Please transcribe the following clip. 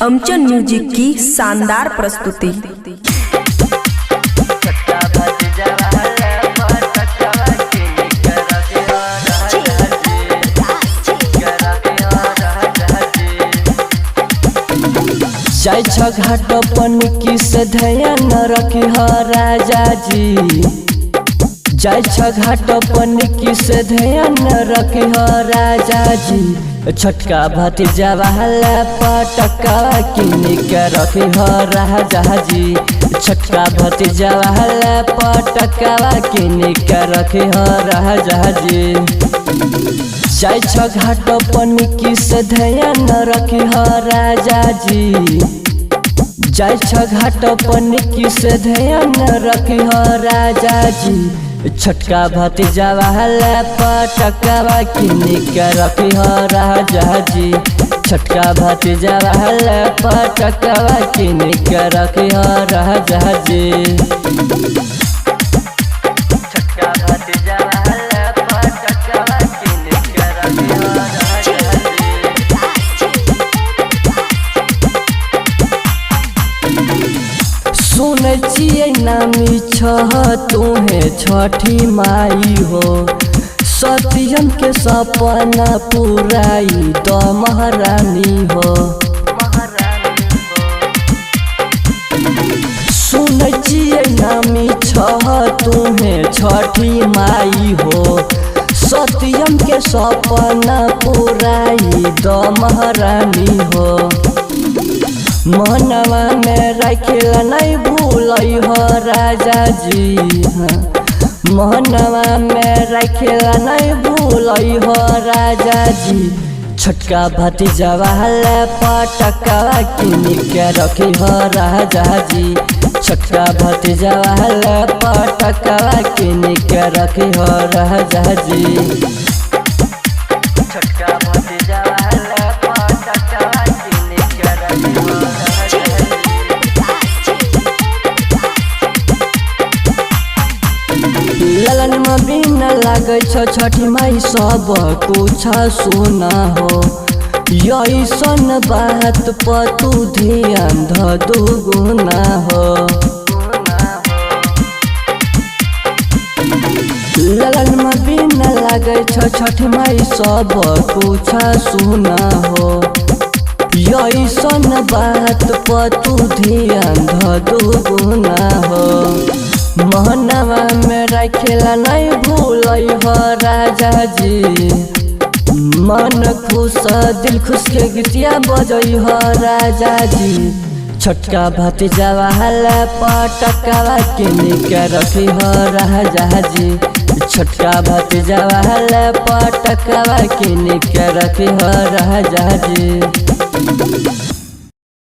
अमचन music की शानदार प्रस्तुति। जाय घाट पनिकी से ध्यान रखी ह राजा जी। जाय घाट पनिकी से ध्यान रखी ह राजा जी। छोटका भतीजा वाला पटका किन के रखी ह राजा जी। छोटका भतीजा वाला पटका किन के रखी ह राजा जी। जाय घाट पनिकी से ध्यान रखी ह राजा जी। जाय घाट पनिकी से ध्यान रखी ह राजा जी। छोटका भतीजा वाला पटका किन के रखी ह राजा जी। छोटका भतीजा वाला पटका किन के रखी ह राजा जी। छोटका भतीजा वाला पटका किन के रखी ह राजा जी। सुनै छियै नामी तुहे छठी माई हो। सत्यम के सपना पुराई द महारानी हो। सुनै छियै नामी तुहे छठी माई हो। सत्यम के सपना पुराई द महारानी हो। मनवा में रखिला नहीं भूलई हो राजा जी। मनवा में रखिला नहीं भूलई हो राजा जी। छोटका भतीजा वाला पटका किन के रखी हो राजा जी। छोटका भतीजा वाला पटका किन के रखी हो राजा जी। छोटका भतीजा वाला पटका किन के रखी हो ललन में बिन लागे छठी माई सब कुछ सुना हो। यही सन बात पर तू ध्यान दुगुना हो। ललन में बिन लागे छठी माई सब कुछ सुना हो। यही सन बात पर तू ध्यान दुगुना हो। मनवा में रखेला नहीं भूलई हो राजा जी। मन खुश दिल खुश के गीतिया बजई हो राजा जी। छोटका भतीजा वाला पटका किन के रखी हो राजा जी। छोटका भतीजा वाला पटका किन के रखी हो राजा जी।